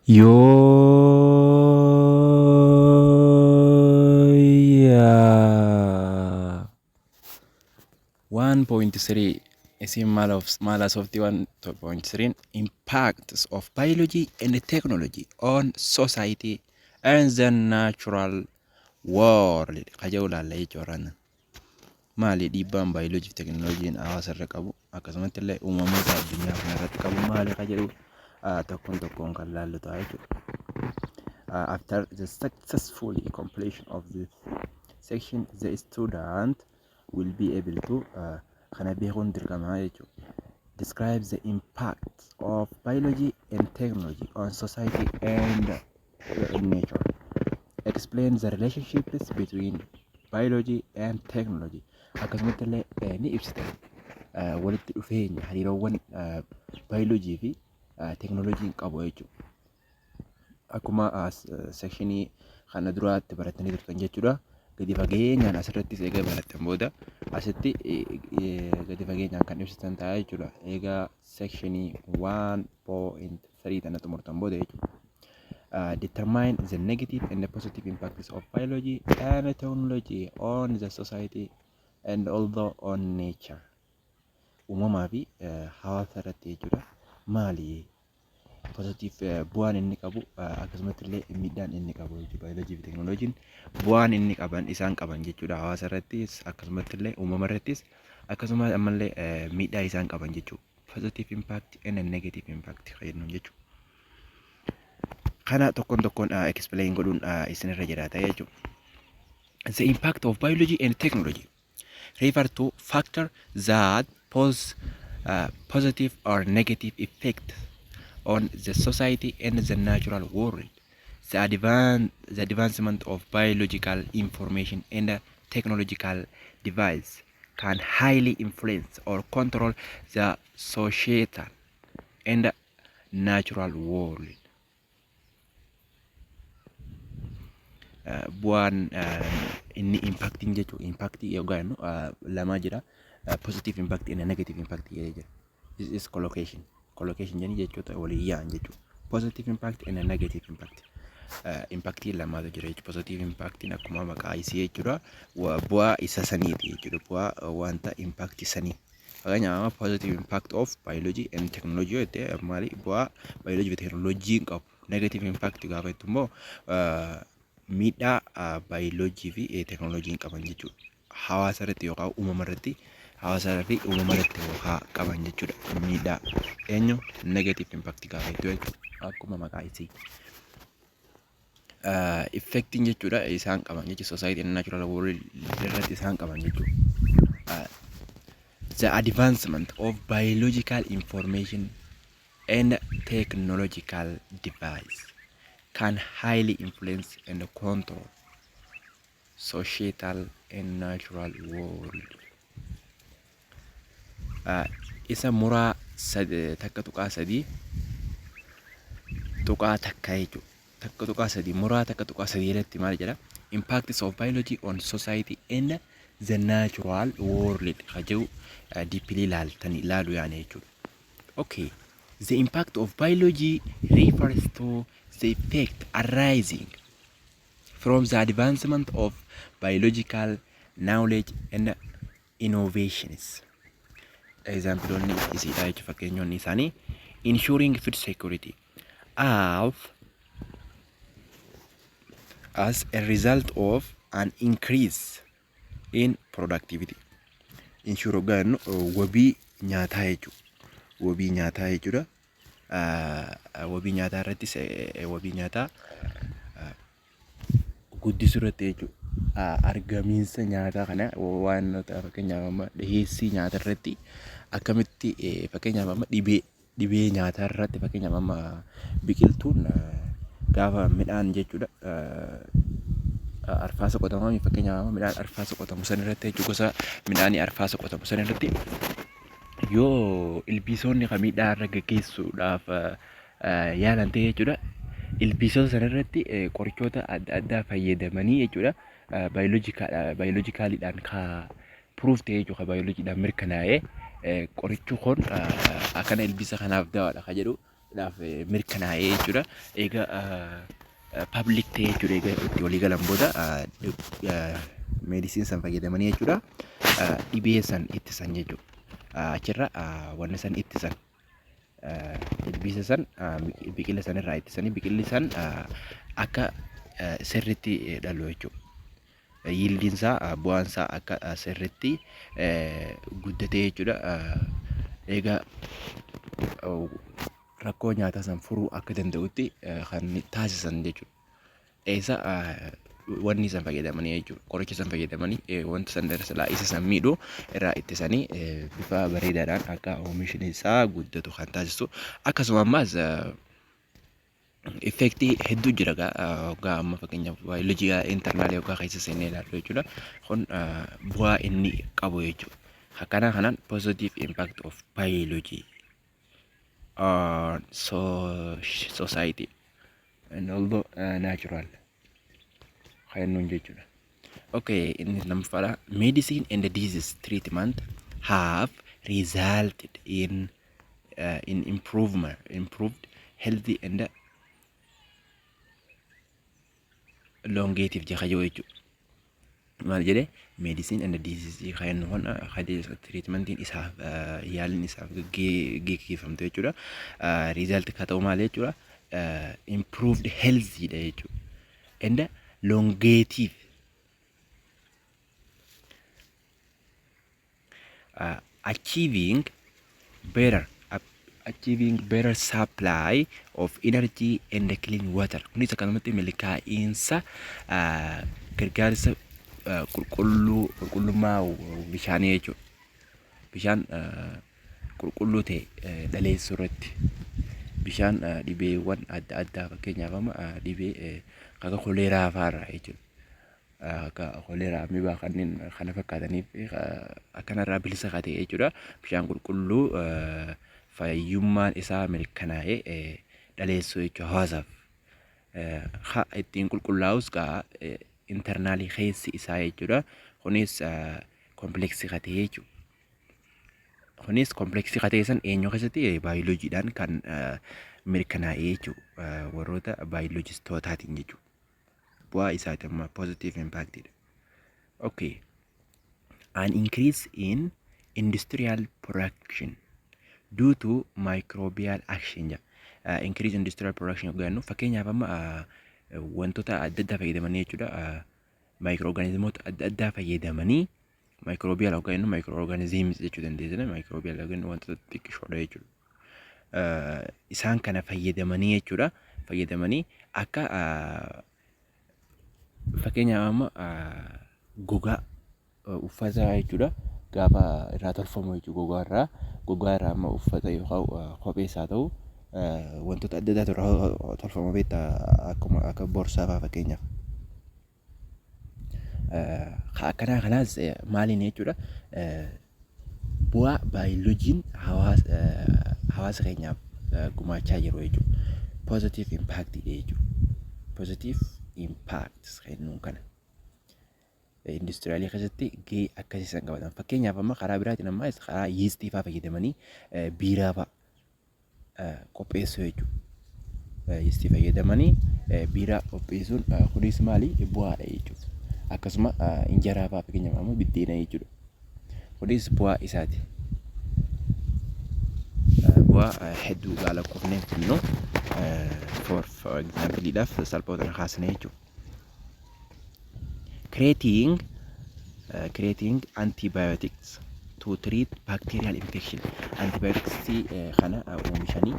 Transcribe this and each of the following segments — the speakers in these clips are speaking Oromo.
Yeah. 1.3 is in malas of the 1.3 impacts of biology and technology on society and the natural world. Kajaula lay joran. Mali dhiibbaan baay'iloojiif teknooloojiin hawaasa irra qabu akkasumas illee uumamoota addunyaa kana irratti qabu maali ka jedhu tokkoon tokkoon kan laallu ta'a jechuudha. After the successful completion of this section, the student will be able to kana beekuun dirqama jechuudha. Describe the impact of biology and technology on society and nature. Explain the relationships between biology and technology. Akkasumatti illee ni ibsita walitti dhufeenya hariiroowwan baayoloojii fi teknooloojiin qabu jechuudha. Akkuma sekshinii kana duraatti baratanii turtan jechuudha. Gadi fageenyaan asirrattis egaa barattan booda asitti gadi fageenyaan kan ibsitan ta'a jechuudha. Egaa sekshinii 1.3 tana xumurtan booda jechuudha. Determine the negative and the positive impacts of biology and technology on the society and also on nature. Uumamaa fi hawaasa irratti jechuudha. Maali positive bu'aan inni qabu akkasumas illee miidhaan inni qabu jechuudha. Biology fi teknooloojiin bu'aan inni qaban isaan qaban jechuudha. Hawaasa irrattis akkasumas illee uumama irrattis akkasumas ammallee miidhaa isaan qaban jechuudha. Positive impact and negative impact fayyadamuun jechuudha. Kana tokkoon explain godhuun isinirra jiraata jechuudha. The impact of biology and technology refer to factors that pose positive or negative effect on the society and the natural world. The advancement of biological information and technological devices can highly influence or control the societal and natural world. Bu'aan inni impacting jechuudha. Impactii yookaan lama jira. Positive impact and negative impact jira. This is collocation. Collocation jenni jechuudha walii yaa'an jechuudha. Positive impact and negative impact. Impactii lamaatu jira jechuudha. Positive impactiin akkuma maqaa isii jechuudha. Bu'aa isa saniiti jechuudha. Bu'aa wanta impactii sanii. Fakkeenyaaf positive impact of biology and technology yoo ta'e maali bu'aa biology fi teknooloojiin qabu. Negative impact gaafa jettu immoo miidhaa baayoloojii fi teknooloojiin qaban jechuudha. Hawaasa irratti yookaan uumama irratti hawaasa fi uumama irratti qaban jechuudha. Miidhaa eenyu negative impact gaafa jettu jechuudha. Akkuma maqaa isii effectiin jechuudha isaan qaban jechuudha. Society and natural world irratti isaan qaban jechuudha. The advancement of biological information and technological device can highly influence and control societal and natural world. Isa muraa takka tuqaa sadii tuqaa takka jechuudha. Takka tuqaa sadii muraa takka tuqaa sadii irratti maal jedha? Impacts of biology on society and the natural world. Hajau deeply ilaalu yaane jechuudha. Okay. The impact of biology refers to the effect arising from the advancement of biological knowledge and innovations. Example is fakkeenyonni isaanii ensuring food security as a result of an increase in productivity. Ensure gan wabii nyaataa jechuudha. Wabii nyaataa jechuudha. Wabii nyaataa irrattis wabii nyaataa guddisuu irratti jechuudha. Argamiinsa nyaataa kana waan fakkeenyaaf amma dhiheessii nyaataa irratti akkamitti fakkeenyaaf amma dhibee nyaataa irratti fakkeenyaaf amma biqiltuun gaafa midhaan jechuudha. Arfaasa qotamu fakkeenyaaf midhaan arfaasa qotamu san irratti jechuudha. Gosa midhaanii arfaasa qotamu san irratti yoo ilbiisonni miidhaa irra gaggeessuudhaaf yaalan ta'e jechuudha. Ilbiisota sana irratti qorichoota adda addaa fayyadamanii jechuudha. Baayoloojikaaliidhaan ka proof ta'e jechuudha. Baayoloojiidhaan mirkanaa'ee qorichi kun akkana ilbiisa kanaaf dawaadha ka jedhu dhaaf mirkanaa'ee jechuudha. Egaa public ta'ee jechuudha. Egaa itti walii galan booda meedisiin san fayyadamanii jechuudha. Dhibee san ittisan jechuudha. Achirra wanni san ittisan. Ilbiisa san biqila san irraa ittisanii biqilli san akka sirriitti dhalu jechuudha. Yiildiin isaa bu'aan isaa akka sirriitti guddatee jechuudha. Egaa rakkoo nyaataa san furuu akka danda'utti kan taasisan jechuudha. Eessa wanni san fayyadamanii jechuudha. Qoricha san fayyadamanii wanta san darsalaa isa san miidhuu irraa ittisanii bifa bareedaadhaan akka oomishni isaa guddatu kan taasisu. Akkasuma ammas effektii hedduu jira gaa amma fakkeenyaaf baayoloojii intarnaalii yookaan keessa seenee ilaallu jechuudha. Kun bu'aa inni qabu jechuudha. Kanaan positive impact of biology on society and although natural. Kayaan jechuudha. Okay, inni lammaffaa medicine and disease treatment have resulted in improved healthy and longevity jechuudha. Maal jedhee medicine and disease kayaan treatmentiin isaaf yaaliin isaaf geggeeffamte jechuudha. Result ka ta'u maal jechuudha. Improved healthy dha jechuudha. And longevity achieving better supply of energy and clean water. Kunis akkanumatti milkaa'insa gargaarsa qulqullummaa bishaanii jechuudha. Bishaan qulqulluu ta'e dhaleessuu irratti bishaan dhibeewwan adda addaa fakkeenyaaf amma dhibee akka koleeraa fa'aarraa jechuudha. Akka koleeraa amibaa kanneen kana fakkaataniif akkanarraa bilisa ta'e jechuudha. Bishaan qulqulluu fayyummaan isaa mirkanaa'ee dhaleessuu jechuudha hawaasaaf. Ittiin qulqullaa'us internaalii keessi isaa jechuudha. Kunis kompleksii ta'e jechuudha. Kunis kompleksii ta'e san eenyu keessatti baayoloojiidhaan kan mirkanaa'ee jechuudha. Warroota baayoloojistootaatiin jechuudha. Bu'aa isaati amma positive impact. Okay. An increase in industrial production due to microbial action. Increase industrial production yookaan fakkeenyaaf amma wantoota adda addaa fayyadamanii jechuudha. Microorganismoota adda addaa fayyadamanii microbial yookaan microorganisms jechuu dandeessina. Microbial yookaan wantoota xixiqqoodha jechuudha. Isaan kana fayyadamanii jechuudha. Fayyadamanii akka fakkeenyaaf amma gogaa uffata jechuudha. Gaafa irraa tolfamu jechuudha. Gogaa irraa amma uffata yookaan kophee isaa ta'u wantoota adda addaatu irraa tolfama beektaa akkuma akka boorsaa fa'aa fakkeenyaaf. Kanaas maaliin jechuudha. Bu'aa baayoloojiin hawaasa keenyaaf gumaachaa jiru jechuudha. Positive impact jechuudha. Positive impact kennuun kana. Industrialii keessatti gahee akkasii san qabatan. Fakkeenyaaf amma karaa biraatiin amma karaa yeestii fa'aa fayyadamanii biiraa fa'aa qopheessuu jechuudha. Yeestii fayyadamanii biiraa qopheessuun kunis maali bu'aadha jechuudha. Akkasuma injeraa fa'aa fakkeenyaaf ammoo biddeena jechuudha. Kunis bu'aa isaati. Bu'aa hedduu gaala qofnee kennu for example dhaaf salphoota kaasne jechuudha. Creating antibiotics to treat bacterial infection. Antibiotics kana oomishanii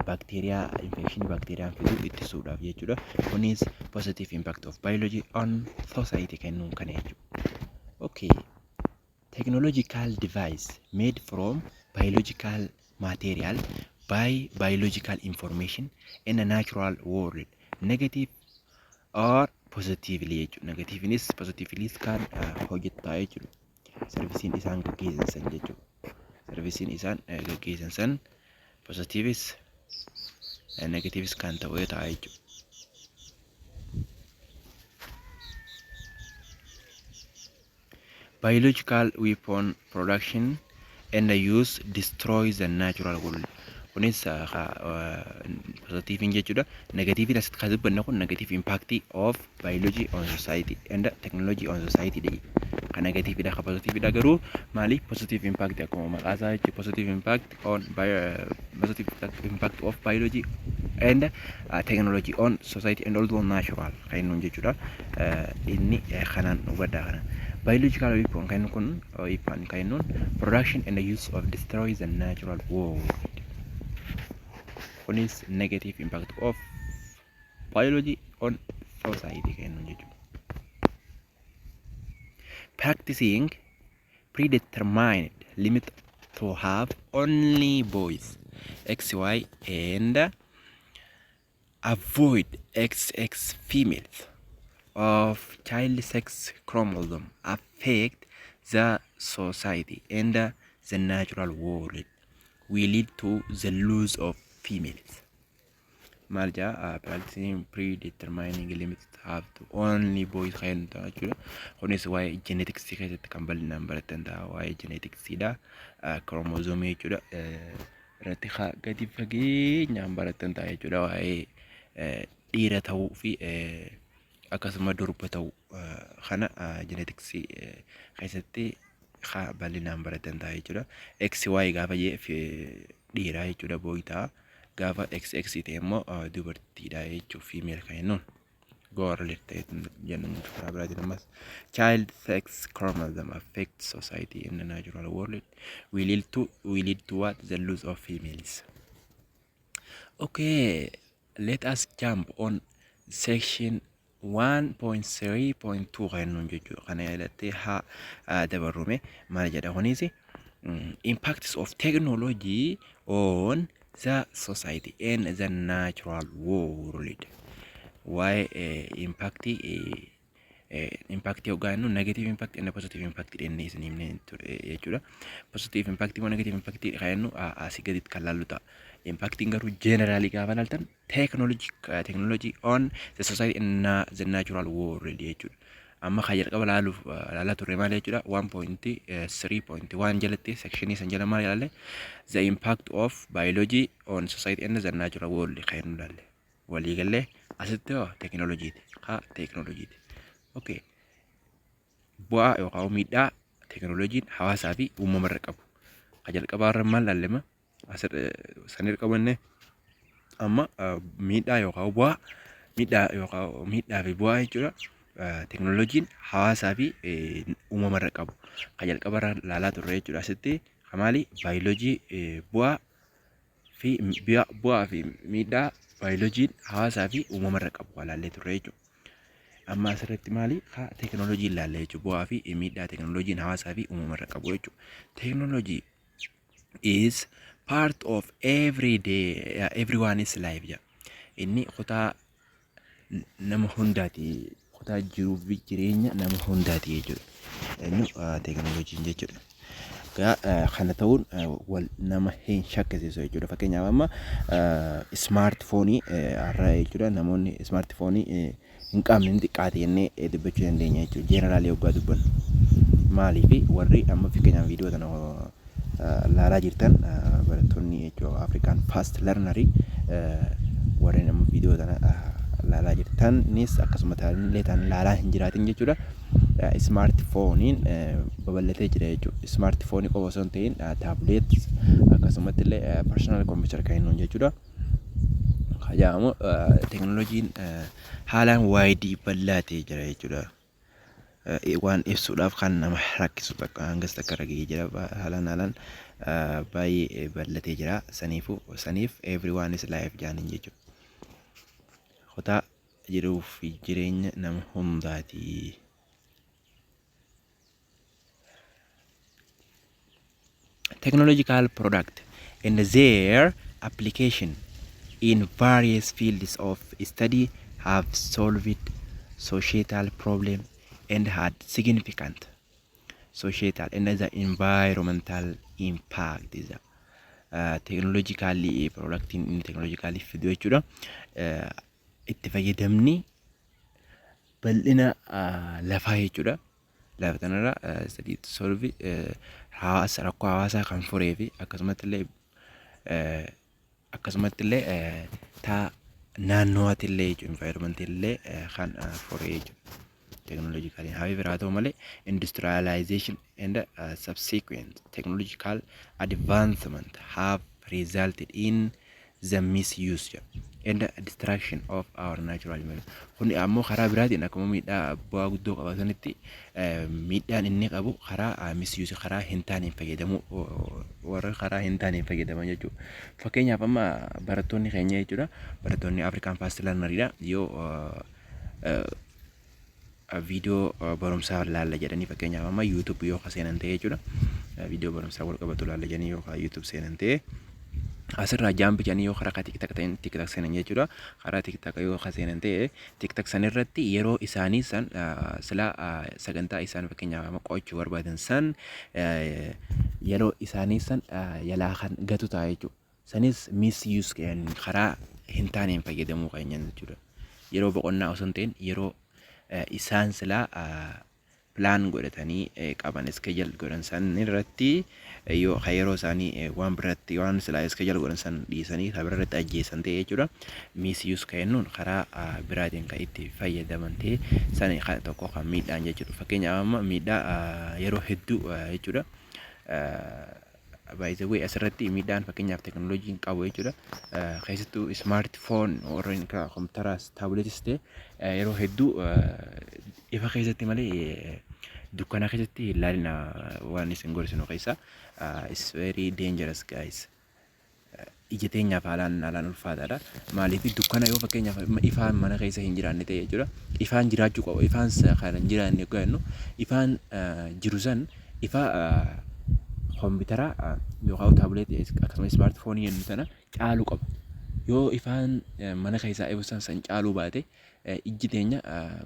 bacteria infection bacteriaan fiduu ittisuudhaaf jechuudha. Kunis positive impact of biology on society kennuun kana jechuudha. Okay. Technological device made from biological material by biological information in a natural world. Negative or positively jechuudha. Negativenis positivelis kan hojjetaa jechuudha. Servisiin isaan gaggeessan jechuudha. Servisiin isaan gaggeessan positiveis negatives kan ta'u ta'a jechuudha. Biological weapon production and the use destroys the natural world. kunis positive jechuudha. Negative as dubbanna kun negative impact of biology on society and technology on society dha. Kan negative dha, kan positive dha garuu maali positive impact akkuma maqaa isaa jechuudha. Positive impact on positive impact of biology and technology on society and also natural kan nun jechuudha. Inni kanan hubadha kana. Biological weapon kan kun ifan kan nun production and the use of destroys the natural world. Kunis negative impact of biology on society kan nun jechuudha. Practicing predetermined limit to have only boys XY and avoid XX females of child sex chromosome affect the society and the natural world will lead to the loss of females. Marja practicing predetermining limits have to only boys kan ta'a. Kunis waa'ee genetics keessatti kan bal'inaan baratan ta'a. Waa'ee genetics da chromosome jechuudha. Irratti gadi fageenyaan baratan ta'a jechuudha. Waa'ee dhiira ta'uu fi akkasuma durba ta'uu kana genetics keessatti bal'inaan baratan ta'a jechuudha. XY gaafa dhiira jechuudha boy ta'a. Gaafa XX ta'e immoo dubartiidha jechuudha female kan jennuun. Goorlee ta'e jennuun karaa biraatiin ammas child sex chromosome affect society in the natural world will lead to what the loss of females. Okay, let us jump on section 1.3.2 kan nun jechuudha. Kana irratti dabarrume maal jedha kunis impacts of technology on the society and the natural world. Why impact yogaanu negative impact and positive impact inni isinimne jechuudha. Positive impact mo negative impact kayannu asii gaditti kan laallu ta'a. Impacting garuu generally gaafa laaltan technology on the society and the natural world jechuudha. Amma kan jalqaba laalaa turre maal jechuudha 1.3.1 jalatti sectionii san jala maal ilaalle the impact of biology on society and the natural world kan nu ilaalle. Walii galee asitti technology okay bu'aa yookaan miidhaa teknooloojiin hawaasaa fi uumama irra qabu. Kan jalqabaa irra maal ilaallema sanirra qabanne amma miidhaa yookaan miidhaa fi bu'aa jechuudha. Teknooloojiin hawaasaa fi uumama irra qabu. Kan jalqaba irra ilaalaa turre jechuudha. Asitti maali bioloojii bu'aa fi miidhaa bioloojiin hawaasaa fi uumama irra qabu ilaallee turre jechuudha. Amma asirratti maali teknooloojii ilaalle jechuudha. Bu'aa fi miidhaa teknooloojiin hawaasaa fi uumama irra qabu jechuudha. Technology is part of everyone's life ja. Inni kutaa nama hundaati. Kutaa jiruu fi jireenya nama hundaati jechuudha. Inni teknooloojiin jechuudha. Kana ta'uun wal nama hin shakkisiisu jechuudha. Fakkeenyaaf amma smartphone irra jechuudha. Namoonni smartphone hin qabne ni xiqqaate jennee dubbachuu dandeenya jechuudha. Generally yoggaa dubbannu maaliif warri amma fakkeenyaaf viidiyoo tana laalaa jirtan barattoonni jechuudha African fast learnerii warreen amma viidiyoo tana laalaa jirtanis akkasuma illee tan laalaa hin jiraatin jechuudha. Smartphone babal'atee jira jechuudha. Smartphone qofa osoo hin ta'in tablet akkasumatti illee personal computer kan jennuun jechuudha. Kajaamu teknooloojiin haalaan waayidii bal'aatee jira jechuudha. Waan ibsuudhaaf kan nama rakkisu bakka hangas takka ragee jira. Haalaan baay'ee bal'atee jira. Saniif everyone is life jaaniin jechuudha. Kutaa jiruu fi jireenya nama hundaati. Technological product and their application in various fields of study have solved societal problems and had significant societal and the environmental impact. Technologically product in technologically fiduu jechuudha. Itti fayyadamni bal'ina lafaa jechuudha. Lafa tanarra sadii solve rakkoo hawaasaa kan furee fi akkasumatti illee akkasumatti illee taa naannooti illee environment illee kan foree technologically. However, haa ta'u malee industrialization and subsequent technological advancement have resulted in the misuse and destruction of our natural environment. Kuni ammoo karaa biraatiin akkuma miidhaa bu'aa guddoo qabatanitti miidhaan inni qabu karaa misuse karaa hin taaneen fayyadamu warra karaa hin taaneen fayyadaman jechuudha. Fakkeenyaaf amma barattoonni keenya jechuudha. Barattoonni Afrikaan Fast Learneridha. Yoo video barumsaa laalla jedhanii fakkeenyaaf amma YouTube yoo seenan ta'e jechuudha. Video barumsaa wal qabatu laalla jedhanii yoo YouTube seenan ta'e asirraa jaambicanii yoo karaa TikTok ta'in TikTok seenan jechuudha. Karaa TikTok yoo seenan ta'e TikTok san irratti yeroo isaanii san sila sagantaa isaan fakkeenyaaf amma qo'achuu barbaadan san yeroo isaanii san yalaa kan gatu ta'a jechuudha. Sanis misuse karaa hin taaneen fayyadamuu keenyan jechuudha. Yeroo boqonnaa osoo hin ta'in yeroo isaan sila plan godhatanii qaban schedule godhan san irratti yoo yeroo isaanii waan biratti waan sila schedule godhan san dhiisanii kabirratti ajjeesan ta'e jechuudha. Misuse kennuun karaa biraatiin kan itti fayyadaman ta'e san tokko kan miidhaan jechuudha. Fakkeenyaaf amma miidhaa yeroo hedduu jechuudha. By the way asirratti miidhaan fakkeenyaaf teknooloojiin qabu jechuudha. Keessattuu smartphone warreen kompiitaras taabileetis ta'e yeroo hedduu ifa keessatti malee dukkana keessatti ilaalina waan isin gorsinu keessa is very dangerous guys. Ija teenyaaf haalaan ulfaataadha. Maaliif dukkana yoo fakkeenyaaf ifaan mana keessa hin jiraanne ta'e jechuudha. Ifaan jiraachuu qaba. Ifaan kan hin jiraanne gaannu ifaan jiru san ifa kompiitara yookaan taabileetii akkasumas smartphone yennu sana caaluu qaba. Yoo ifaan mana keessaa eebbisan san caaluu baate ijji teenya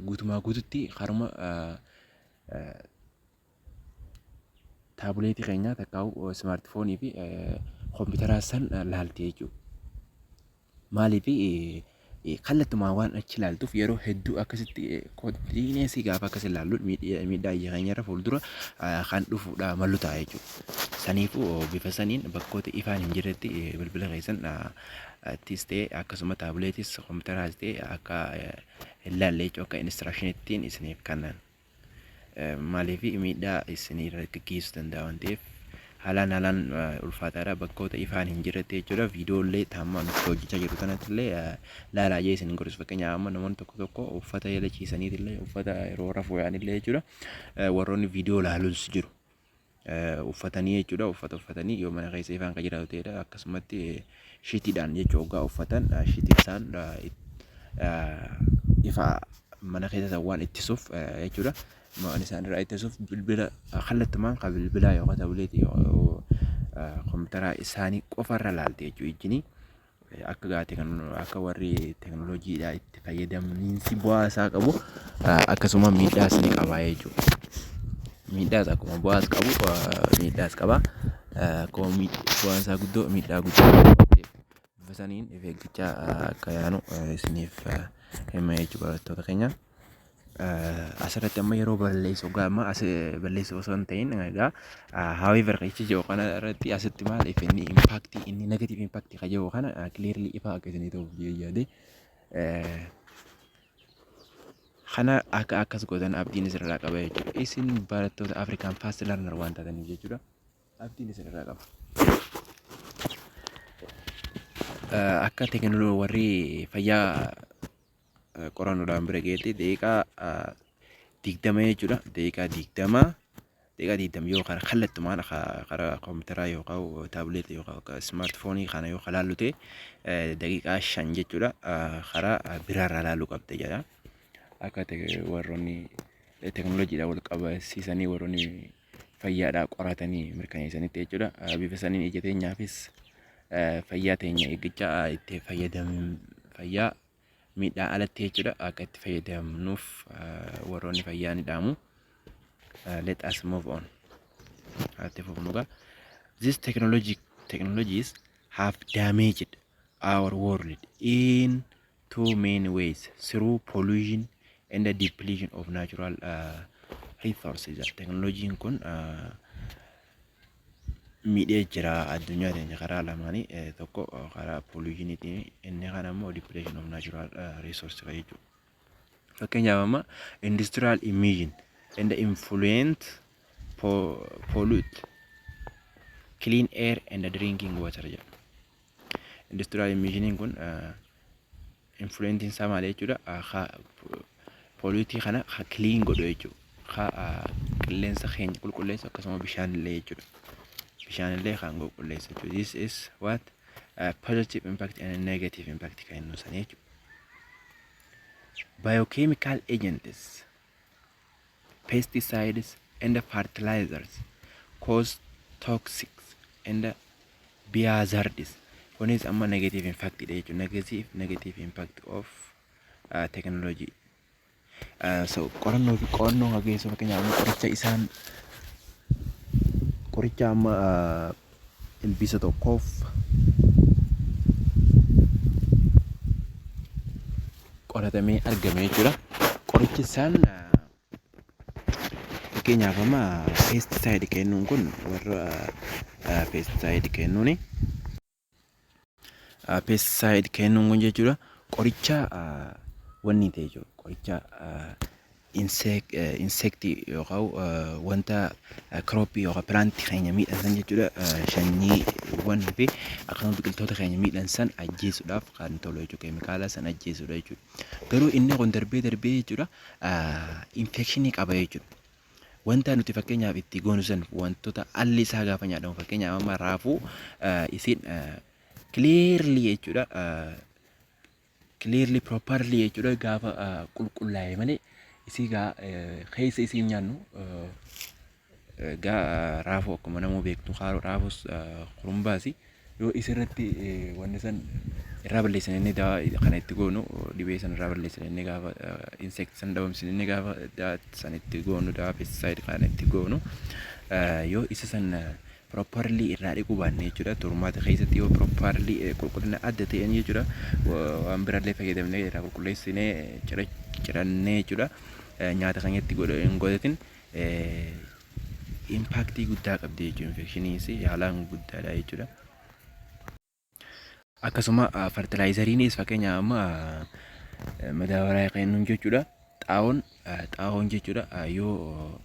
guutumaa guututti haruma taabileetii keenya takkaa'u smartphone fi kompiitara san laaltee jechuudha. Maaliif kallattumaa waan achi laaltuuf yeroo hedduu akkasitti kontiineesii gaafa akkas ilaallu miidhaa ija keenyarra fuuldura kan dhufuudha malu ta'a jechuudha. Saniifuu bifa saniin bakkoota ifaan hin jirretti bilbila keessan tis ta'e akkasuma taabileetis kompiitaraas ta'e akka ilaalle jechuudha. Akka instructionittiin isiniif kannan maaliif miidhaa isinirra gaggeessuu danda'a waan ta'eef haalaan ulfaataadha. Bakkoota ifaan hin jirretti jechuudha. Viidiyoolee taammaa nuti hojjechaa jiru kanatti illee laalaa jee isin gorsu. Fakkeenyaaf amma namoonni tokko uffata yalachiisaniit illee uffata yeroo rafuu yaa'an illee jechuudha. Warroonni viidiyoo laaluus jiru. Uffatanii jechuudha. Uffata uffatanii yoo mana keessa ifaan kan jiraatu ta'edha. Akkasumatti shiitiidhaan jechuudha hoggaa uffatan shiitii isaan ifa mana keessa waan ittisuuf jechuudha. Ma'aan isaan irraa ittisuuf bilbila kallattumaan kan bilbilaa yookaan taabileetii kompiitara isaanii qofarra laalte jechuudha. Ijjini akka gaate kan akka warri teknooloojiidhaa itti fayyadamaniinsi bu'aa isaa qabu akkasuma miidhaas ni qaba jechuudha. Miidhaas akkuma bu'aas qabu miidhaas qaba. Akkuma bu'aan isaa guddoo miidhaa guddaa bifa saniin eeggachaa akka yaanu isiniif hima jechuudha barattoota keenya. Asirratti amma yeroo balleessu gaama as balleessu osoo hin ta'in egaa however jecha jiru kana irratti asitti maal inni impact inni negative impact kan jiru kana clearly ifa akka isinii ta'uuf yaade kana akka akkas godhan abdiin isirraa qaba jechuudha. Isin barattoota Afrikaan Fast Learner waan taataniif jechuudha. Abdiin isirraa qaba. Akka teknooloojii warri fayyaa qorannoodhaan bira geetti daqiiqaa 20 jechuudha. Daqiiqaa 20 yoo karaa kallattumaan karaa kompiitaraa yookaan taabileetii yookaan smartphone kana yoo laallu ta'e daqiiqaa 5 jechuudha. Karaa biraarraa laaluu qabda jedha. Akka warroonni teknooloojiidhaan wal qabsiisanii warroonni fayyaadhaa qoratanii mirkaneessanitti jechuudha. Bifa saniin ija teenyaafis fayyaa teenya eeggachaa itti fayyadamu fayyaa miidhaa alatti jechuudha. Akka itti fayyadamnuuf warroonni fayyaa ni dhaamu. Let us move on. These technologies have damaged our world in two main ways: through pollution and the depletion of natural resources. Technology kun miidhee jira addunyaa teenya karaa lamaanii tokko karaa pollutionii inni kan ammoo depletion of natural resource jechuudha. Fakkeenyaaf amma industrial emission and the influence pollute clean air and the drinking water jedha. Industrial emission kun influence isaa maal jechuudha? Pollute kana clean godhu jechuudha. Qilleensa keenya qulqulleessu akkasuma bishaan illee jechuudha. Bishaan illee kan qulqulleessu jechuudha. This is what positive impact and negative impact kan inni ibsan jechuudha. Biochemical agents, pesticides and fertilizers cause toxics and biohazards. One is amma negative impact negative impact of technology. So qorannoo hageessu fakkeenyaaf qoricha amma ilbiisa tokkoof qoratamee argame jechuudha. Qorichi isaan fakkeenyaaf amma pesticide kennuun kun warra pesticide kennuun kun jechuudha. Qoricha wanni ta'e jechuudha. Qoricha insecti yookaan wanta crop yookaan plant keenya miidhan jechuudha. Sanyiiwwan fi akkasumas biqiltoota keenya miidhan san ajjeesuudhaaf kan tolu jechuudha. Keemikaala san ajjeesuudha jechuudha. Garuu inni kun darbee jechuudha infekshinii qaba jechuudha. Wanta nuti fakkeenyaaf itti goonu san wantoota alli isaa gaafa nyaatamu fakkeenyaaf amma raafuu isin clearly jechuudha. Clearly properly jechuudha gaafa qulqullaa'e malee isii keessa isiin nyaannu raafuu akkuma namuu beektu raafus kurumbaasi yoo isirratti wanni san irraa balleessan inni kana itti goonu dhibee san irraa balleessan inni gaafa insect san dhabamsin inni gaafa san itti goonu pesticide kana itti goonu yoo isa san properly irraa dhiquu baanne jechuudha. Turmaata keessatti yoo properly qulqullina adda ta'een jechuudha waan biraallee fayyadamnee irraa qulqulleessinee cirannee jechuudha nyaata keenyatti hin godhatin impactii guddaa qabdi jechuudha. Infekshiniis haalaan guddaadha jechuudha. Akkasuma fertilizeriinis fakkeenyaaf amma madaabaraa kennuun jechuudha. Xaa'oon jechuudha yoo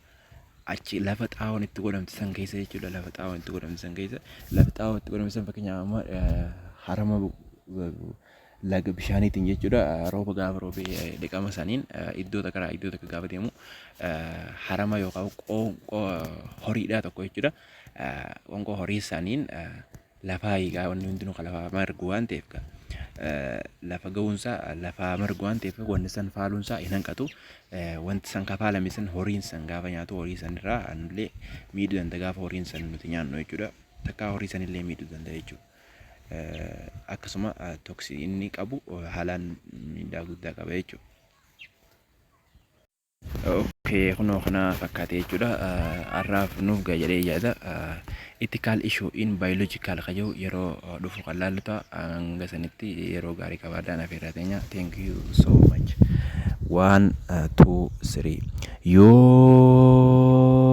achi lafa xaa'oon itti godhamte san keessa jechuudha. Lafa xaa'oon itti godhamte san fakkeenyaaf amma harama laga bishaaniitiin jechuudha. Rooba gaafa roobee dhiqama saniin iddoo takka gaafa deemu harama yookaan qoonqoo horiidhaa tokko jechuudha. Qoonqoo horii saniin lafaa hiikaa wanni hundinuu kan lafaa margu waan ta'eef lafa ga'uunsaa lafaa margu waan ta'eef wanni san faaluunsaa hin hanqatu. Wanti san kafaalame san horiin san gaafa nyaatu horii san irraa anullee miidhuu danda'a gaafa horiin san nuti nyaannu jechuudha. Takka horii san illee miidhuu danda'a jechuudha. Akkasuma toksii inni qabu haalaan miidhaa guddaa qaba jechuudha. Okay, kunoo kana fakkaate jechuudha. Har'aaf nuuf jedhee yaada. Ethical issue in biological kayyoo yeroo dhufu kan laallu ta'a. Hanga sanitti yeroo gaarii qabaadhaan afeerraa teenya. Thank you so much. 1 2 3 yoo